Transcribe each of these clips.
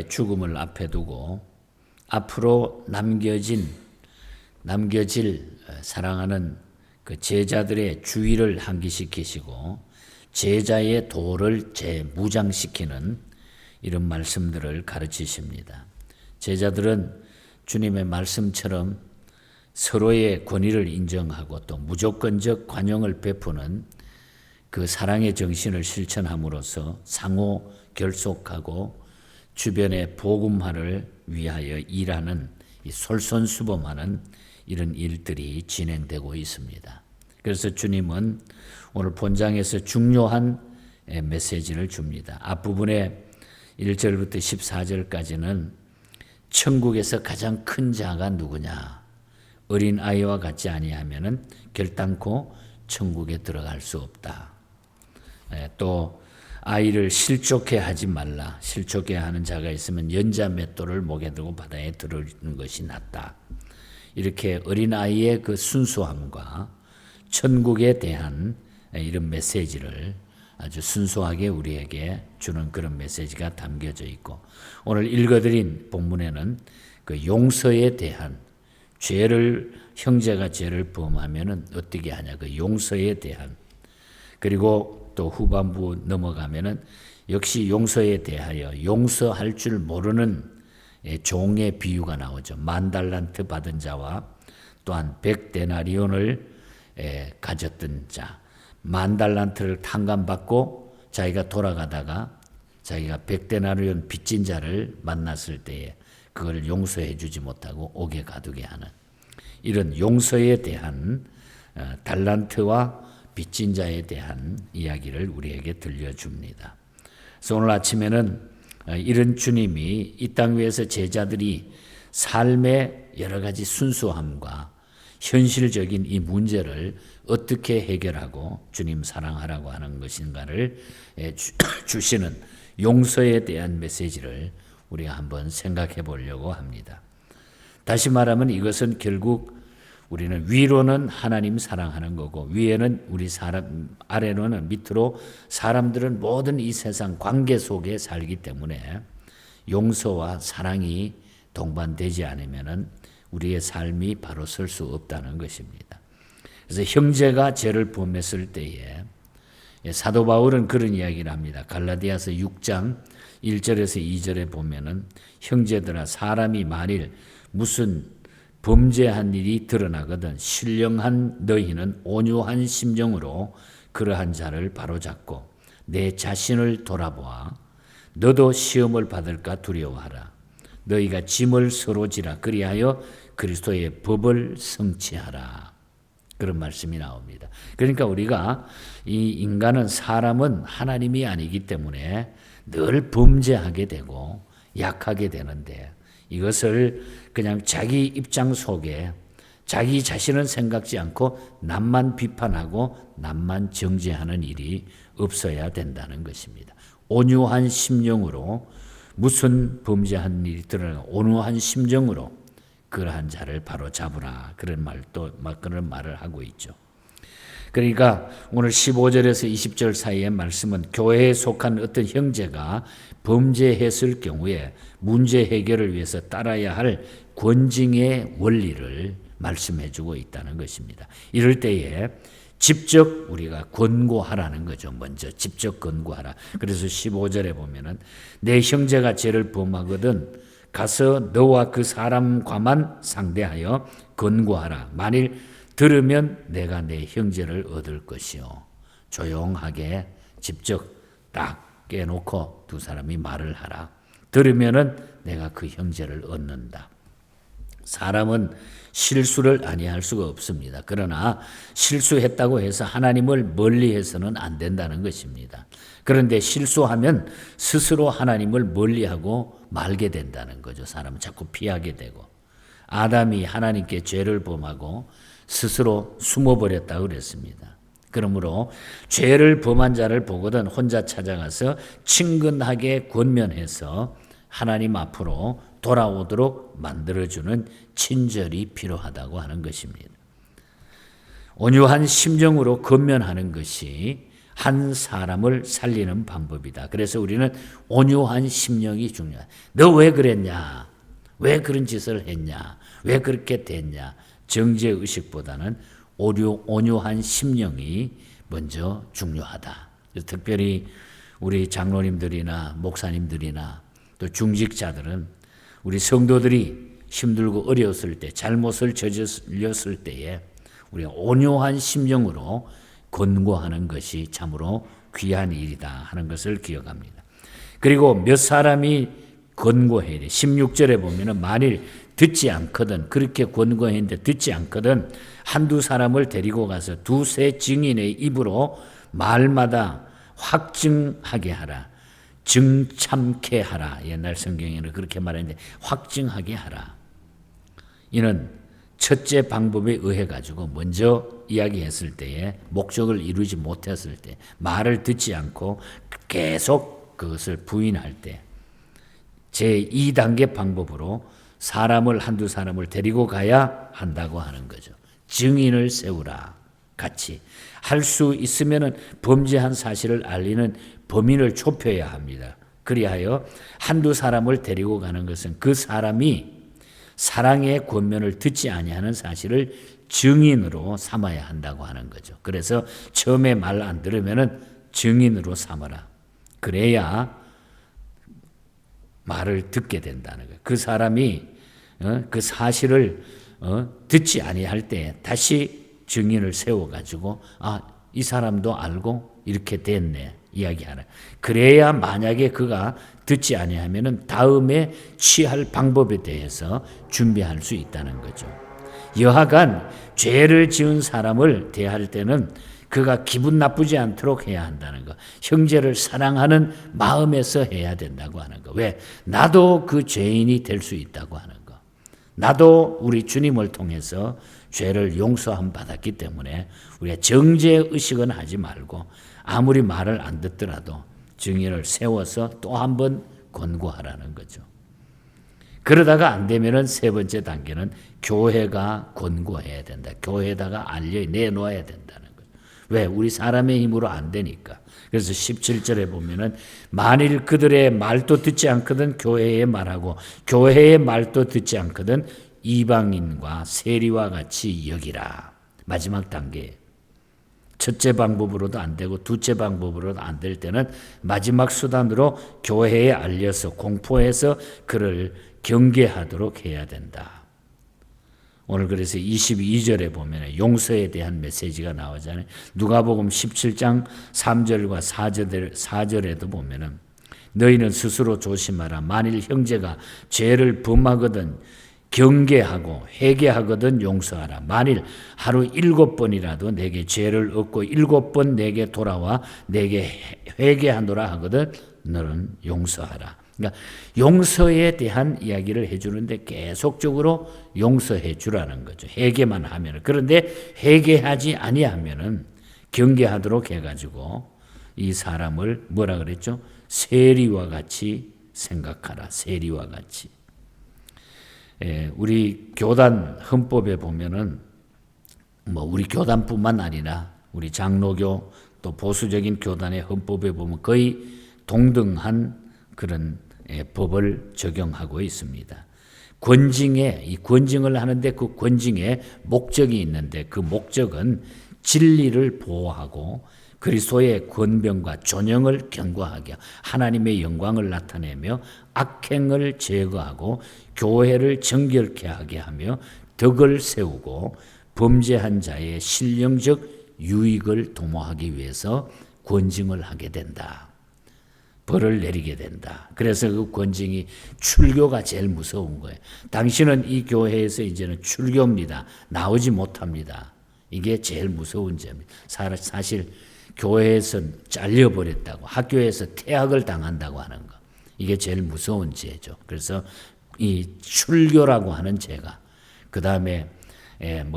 제자의 죽음을 앞에 두고 앞으로 남겨질 사랑하는 그 제자들의 주의를 환기시키시고 제자의 도를 재무장시키는 이런 말씀들을 가르치십니다. 제자들은 주님의 말씀처럼 서로의 권위를 인정하고 또 무조건적 관용을 베푸는 그 사랑의 정신을 실천함으로써 상호 결속하고 주변의 복음화를 위하여 일하는 솔선수범하는 이런 일들이 진행되고 있습니다. 그래서 주님은 오늘 본장에서 중요한 메시지를 줍니다. 앞부분에 1절부터 14절까지는 천국에서 가장 큰 자가 누구냐? 어린 아이와 같지 아니하면은 결단코 천국에 들어갈 수 없다. 또 아이를 실족해 하지 말라. 실족해 하는 자가 있으면 연자 맷돌을 목에 두고 바다에 들어오는 것이 낫다. 이렇게 어린아이의 그 순수함과 천국에 대한 이런 메시지를 아주 순수하게 우리에게 주는 그런 메시지가 담겨져 있고, 오늘 읽어드린 본문에는 그 용서에 대한 형제가 죄를 범하면은 어떻게 하냐, 그 용서에 대한, 그리고 또 후반부 넘어가면은 역시 용서에 대하여 용서할 줄 모르는 종의 비유가 나오죠. 10,000달란트 받은 자와 또한 100데나리온을 가졌던 자, 10,000달란트를 탕감받고 자기가 돌아가다가 자기가 100데나리온 빚진 자를 만났을 때에 그걸 용서해 주지 못하고 옥에 가두게 하는 이런 용서에 대한 달란트와 빚진 자에 대한 이야기를 우리에게 들려줍니다. 그래서 오늘 아침에는 이런 주님이 이 땅 위에서 제자들이 삶의 여러 가지 순수함과 현실적인 이 문제를 어떻게 해결하고 주님 사랑하라고 하는 것인가를 주시는 용서에 대한 메시지를 우리가 한번 생각해 보려고 합니다. 다시 말하면 이것은 결국 우리는 위로는 하나님 사랑하는 거고 위에는 우리 사람, 아래로는 밑으로 사람들은 모든 이 세상 관계 속에 살기 때문에 용서와 사랑이 동반되지 않으면 우리의 삶이 바로 설 수 없다는 것입니다. 그래서 형제가 죄를 범했을 때에 사도 바울은 그런 이야기를 합니다. 갈라디아서 6장 1절에서 2절에 보면은 형제들아, 사람이 만일 무슨 범죄한 일이 드러나거든 신령한 너희는 온유한 심정으로 그러한 자를 바로잡고 내 자신을 돌아보아 너도 시험을 받을까 두려워하라. 너희가 짐을 서로 지라. 그리하여 그리스도의 법을 성취하라. 그런 말씀이 나옵니다. 그러니까 우리가 이 인간은, 사람은 하나님이 아니기 때문에 늘 범죄하게 되고 약하게 되는데, 이것을 그냥 자기 입장 속에 자기 자신은 생각지 않고 남만 비판하고 남만 정죄하는 일이 없어야 된다는 것입니다. 온유한 심령으로, 무슨 범죄한 일이 드러나 온유한 심정으로 그러한 자를 바로 잡으라. 그런 말을 하고 있죠. 그러니까 오늘 15절에서 20절 사이의 말씀은 교회에 속한 어떤 형제가 범죄했을 경우에 문제 해결을 위해서 따라야 할 권징의 원리를 말씀해 주고 있다는 것입니다. 이럴 때에 직접 우리가 권고하라는 거죠. 먼저 직접 권고하라. 그래서 15절에 보면은 내 형제가 죄를 범하거든 가서 너와 그 사람과만 상대하여 권고하라. 만일 들으면 내가 내 형제를 얻을 것이요. 조용하게 직접 딱 깨놓고 두 사람이 말을 하라. 들으면은 내가 그 형제를 얻는다. 사람은 실수를 아니할 수가 없습니다. 그러나 실수했다고 해서 하나님을 멀리해서는 안 된다는 것입니다. 그런데 실수하면 스스로 하나님을 멀리하고 말게 된다는 거죠. 사람은 자꾸 피하게 되고. 아담이 하나님께 죄를 범하고 스스로 숨어버렸다고 그랬습니다. 그러므로 죄를 범한 자를 보거든 혼자 찾아가서 친근하게 권면해서 하나님 앞으로 돌아오도록 만들어주는 친절이 필요하다고 하는 것입니다. 온유한 심정으로 권면하는 것이 한 사람을 살리는 방법이다. 그래서 우리는 온유한 심령이 중요하다. 너 왜 그랬냐? 왜 그런 짓을 했냐? 왜 그렇게 됐냐? 정죄의식보다는 온유한 심령이 먼저 중요하다. 특별히 우리 장로님들이나 목사님들이나 또 중직자들은 우리 성도들이 힘들고 어려웠을 때, 잘못을 저질렀을 때에 우리가 온유한 심령으로 권고하는 것이 참으로 귀한 일이다 하는 것을 기억합니다. 그리고 몇 사람이 권고해야 돼. 16절에 보면은 만일 듣지 않거든, 그렇게 권고했는데 듣지 않거든 한두 사람을 데리고 가서 두세 증인의 입으로 말마다 확증하게 하라. 증참케 하라. 옛날 성경에는 그렇게 말했는데 확증하게 하라. 이는 첫째 방법에 의해 가지고 먼저 이야기했을 때에 목적을 이루지 못했을 때, 말을 듣지 않고 계속 그것을 부인할 때 제2단계 방법으로 한두 사람을 데리고 가야 한다고 하는 거죠. 증인을 세우라. 같이 할 수 있으면은 범죄한 사실을 알리는 범인을 좁혀야 합니다. 그리하여 한두 사람을 데리고 가는 것은 그 사람이 사랑의 권면을 듣지 아니하는 사실을 증인으로 삼아야 한다고 하는 거죠. 그래서 처음에 말 안 들으면은 증인으로 삼아라. 그래야 말을 듣게 된다는 거예요. 그 사람이 그 사실을 듣지 아니할 때 다시 증인을 세워가지고 이 사람도 알고 이렇게 됐네 이야기하라. 그래야 만약에 그가 듣지 아니하면은 다음에 취할 방법에 대해서 준비할 수 있다는 거죠. 여하간 죄를 지은 사람을 대할 때는 그가 기분 나쁘지 않도록 해야 한다는 거. 형제를 사랑하는 마음에서 해야 된다고 하는 거. 왜? 나도 그 죄인이 될 수 있다고 하는 거. 나도 우리 주님을 통해서 죄를 용서함 받았기 때문에 우리가 정죄의식은 하지 말고 아무리 말을 안 듣더라도 증인을 세워서 또 한 번 권고하라는 거죠. 그러다가 안 되면은 세 번째 단계는 교회가 권고해야 된다. 교회에다가 내놓아야 된다는 거죠. 왜? 우리 사람의 힘으로 안 되니까. 그래서 17절에 보면은 만일 그들의 말도 듣지 않거든 교회에 말하고 교회의 말도 듣지 않거든 이방인과 세리와 같이 여기라. 마지막 단계. 첫째 방법으로도 안 되고 둘째 방법으로도 안 될 때는 마지막 수단으로 교회에 알려서 공포해서 그를 경계하도록 해야 된다. 오늘 그래서 22절에 보면 용서에 대한 메시지가 나오잖아요. 누가복음 17장 3절과 4절에도 보면은 너희는 스스로 조심하라. 만일 형제가 죄를 범하거든 경계하고 회개하거든 용서하라. 만일 하루 7번이라도 내게 죄를 얻고 7번 내게 돌아와 내게 회개하노라 하거든 너는 용서하라. 그러니까 용서에 대한 이야기를 해주는데 계속적으로 용서해 주라는 거죠. 회개만 하면. 그런데 회개하지 아니하면은 경계하도록 해가지고 이 사람을 뭐라 그랬죠? 세리와 같이 생각하라. 세리와 같이. 우리 교단 헌법에 보면은 우리 교단뿐만 아니라 우리 장로교 또 보수적인 교단의 헌법에 보면 거의 동등한 그런 법을 적용하고 있습니다. 이 권징을 하는데 그 권징에 목적이 있는데 그 목적은 진리를 보호하고 그리스도의 권병과 존영을 견고하게 하나님의 영광을 나타내며 악행을 제거하고 교회를 정결케 하게 하며 덕을 세우고 범죄한 자의 신령적 유익을 도모하기 위해서 권징을 하게 된다. 벌을 내리게 된다. 그래서 그 권징이 출교가 제일 무서운 거예요. 당신은 이 교회에서 이제는 출교입니다. 나오지 못합니다. 이게 제일 무서운 점이에요. 사실 교회에서 잘려버렸다고 학교에서 퇴학을 당한다고 하는 거. 이게 제일 무서운 죄죠. 그래서 이 출교라고 하는 죄가 그 다음에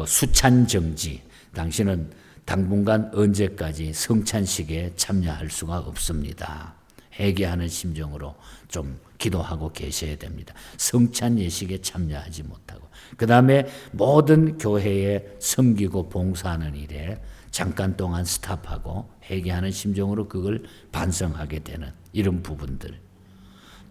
수찬정지 당신은 당분간 언제까지 성찬식에 참여할 수가 없습니다. 회개하는 심정으로 좀 기도하고 계셔야 됩니다. 성찬 예식에 참여하지 못하고 그 다음에 모든 교회에 섬기고 봉사하는 일에 잠깐 동안 스탑하고 회개하는 심정으로 그걸 반성하게 되는 이런 부분들.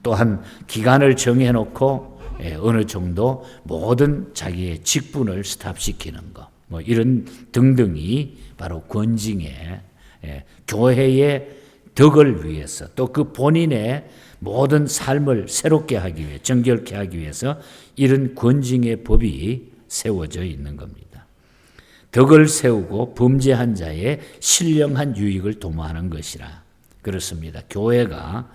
또한 기간을 정해놓고 어느 정도 모든 자기의 직분을 스탑시키는 것. 뭐 이런 등등이 바로 권징의 교회의 덕을 위해서 또 그 본인의 모든 삶을 새롭게 하기 위해 정결케 하기 위해서 이런 권징의 법이 세워져 있는 겁니다. 덕을 세우고 범죄한 자의 신령한 유익을 도모하는 것이라. 그렇습니다. 교회가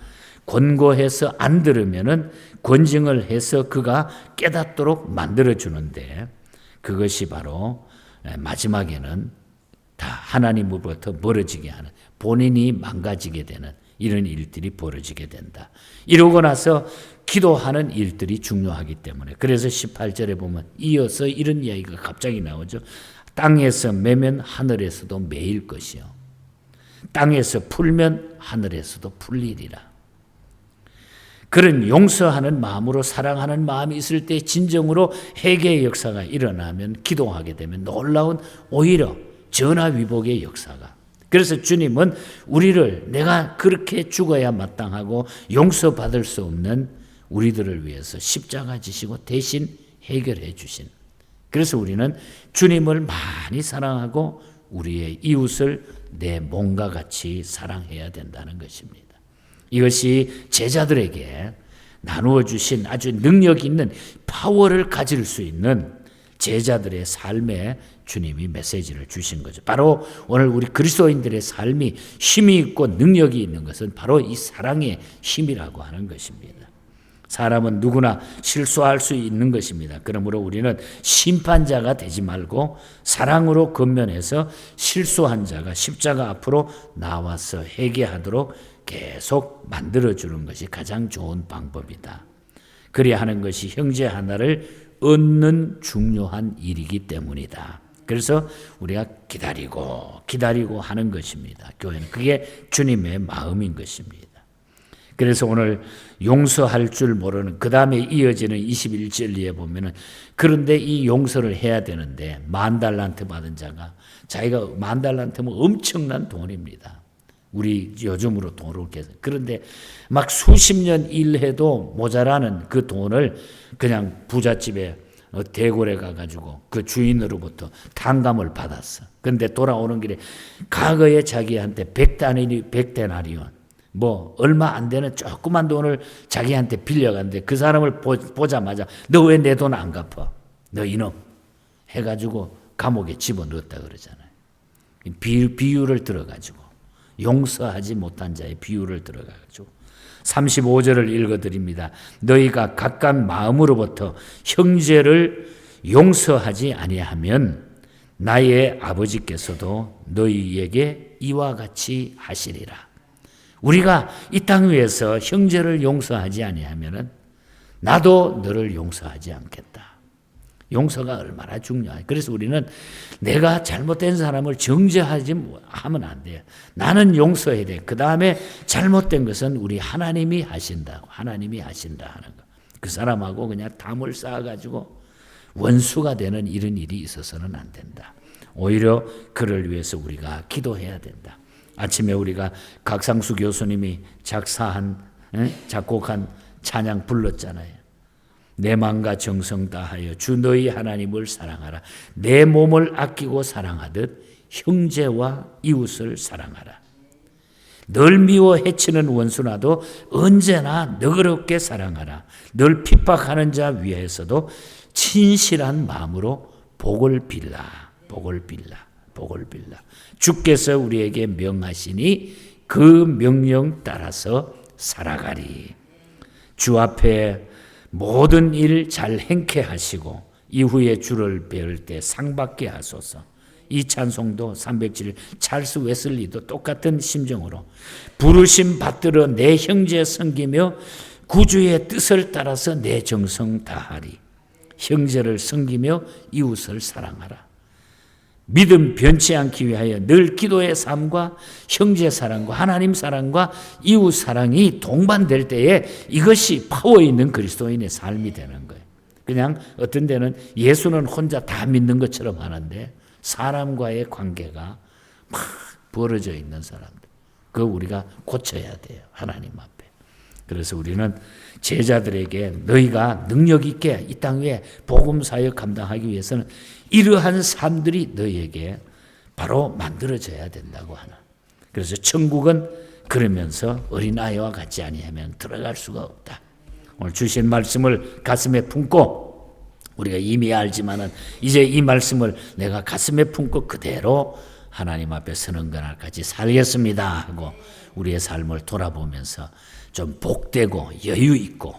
권고해서 안 들으면은 권징을 해서 그가 깨닫도록 만들어 주는데 그것이 바로 마지막에는 다 하나님으로부터 멀어지게 하는, 본인이 망가지게 되는 이런 일들이 벌어지게 된다. 이러고 나서 기도하는 일들이 중요하기 때문에, 그래서 18절에 보면 이어서 이런 이야기가 갑자기 나오죠. 땅에서 매면 하늘에서도 매일 것이요, 땅에서 풀면 하늘에서도 풀리리라. 그런 용서하는 마음으로 사랑하는 마음이 있을 때 진정으로 회개의 역사가 일어나면, 기도하게 되면 놀라운 오히려 전화위복의 역사가. 그래서 주님은 우리를, 내가 그렇게 죽어야 마땅하고 용서받을 수 없는 우리들을 위해서 십자가 지시고 대신 해결해 주신, 그래서 우리는 주님을 많이 사랑하고 우리의 이웃을 내 몸과 같이 사랑해야 된다는 것입니다. 이것이 제자들에게 나누어 주신 아주 능력 있는 파워를 가질 수 있는 제자들의 삶에 주님이 메시지를 주신 거죠. 바로 오늘 우리 그리스도인들의 삶이 힘이 있고 능력이 있는 것은 바로 이 사랑의 힘이라고 하는 것입니다. 사람은 누구나 실수할 수 있는 것입니다. 그러므로 우리는 심판자가 되지 말고 사랑으로 권면해서 실수한 자가 십자가 앞으로 나와서 회개하도록 계속 만들어주는 것이 가장 좋은 방법이다. 그래야 하는 것이 형제 하나를 얻는 중요한 일이기 때문이다. 그래서 우리가 기다리고 하는 것입니다. 교회는 그게 주님의 마음인 것입니다. 그래서 오늘 용서할 줄 모르는, 그 다음에 이어지는 21절에 보면은, 그런데 이 용서를 해야 되는데 10,000달란트 받은 자가, 자기가 10,000달란트면 엄청난 돈입니다. 우리 요즘으로 돈으로 계산. 그런데 막 수십 년 일해도 모자라는 그 돈을 그냥 부잣집에 대궐에 가가지고 그 주인으로부터 탕감을 받았어. 그런데 돌아오는 길에 과거에 자기한테 100데나리온, 뭐 얼마 안 되는 조그만 돈을 자기한테 빌려갔는데 그 사람을 보자마자 너 왜 내 돈 안 갚아? 너 이놈 해가지고 감옥에 집어넣었다 그러잖아요. 비유를 들어가지고, 용서하지 못한 자의 비유를 들어가지고 35절을 읽어드립니다. 너희가 각각 마음으로부터 형제를 용서하지 아니하면 나의 아버지께서도 너희에게 이와 같이 하시리라. 우리가 이 땅 위에서 형제를 용서하지 아니하면 나도 너를 용서하지 않겠다. 용서가 얼마나 중요해. 그래서 우리는 내가 잘못된 사람을 정죄하지 하면 안 돼요. 나는 용서해야 돼. 그 다음에 잘못된 것은 우리 하나님이 하신다고, 하나님이 하신다 하는 거. 그 사람하고 그냥 담을 쌓아가지고 원수가 되는 이런 일이 있어서는 안 된다. 오히려 그를 위해서 우리가 기도해야 된다. 아침에 우리가 각상수 교수님이 작곡한 찬양 불렀잖아요. 내 마음과 정성 다하여 주 너희 하나님을 사랑하라. 내 몸을 아끼고 사랑하듯 형제와 이웃을 사랑하라. 널 미워 해치는 원수나도 언제나 너그럽게 사랑하라. 널 핍박하는 자 위에서도 진실한 마음으로 복을 빌라. 복을 빌라. 복을 빌라. 주께서 우리에게 명하시니 그 명령 따라서 살아가리. 주 앞에 모든 일 잘 행케 하시고 이후에 주를 배울 때 상 받게 하소서. 이 찬송도 307일 찰스 웨슬리도 똑같은 심정으로 부르심 받들어 내 형제 섬기며 구주의 뜻을 따라서 내 정성 다하리. 형제를 섬기며 이웃을 사랑하라. 믿음 변치 않기 위하여 늘 기도의 삶과 형제 사랑과 하나님 사랑과 이웃 사랑이 동반될 때에 이것이 파워 있는 그리스도인의 삶이 되는 거예요. 그냥 어떤 데는 예수는 혼자 다 믿는 것처럼 하는데 사람과의 관계가 막 벌어져 있는 사람들. 그거 우리가 고쳐야 돼요. 하나님 앞에. 그래서 우리는 제자들에게 너희가 능력 있게 이 땅 위에 복음 사역 감당하기 위해서는 이러한 삶들이 너희에게 바로 만들어져야 된다고 하는. 그래서 천국은 그러면서 어린아이와 같지 아니하면 들어갈 수가 없다. 오늘 주신 말씀을 가슴에 품고 우리가 이미 알지만은 이제 이 말씀을 내가 가슴에 품고 그대로 하나님 앞에 서는 그날까지 살겠습니다 하고 우리의 삶을 돌아보면서 좀 복되고 여유 있고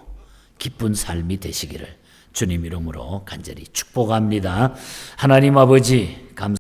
기쁜 삶이 되시기를 주님 이름으로 간절히 축복합니다. 하나님 아버지 감사합니다.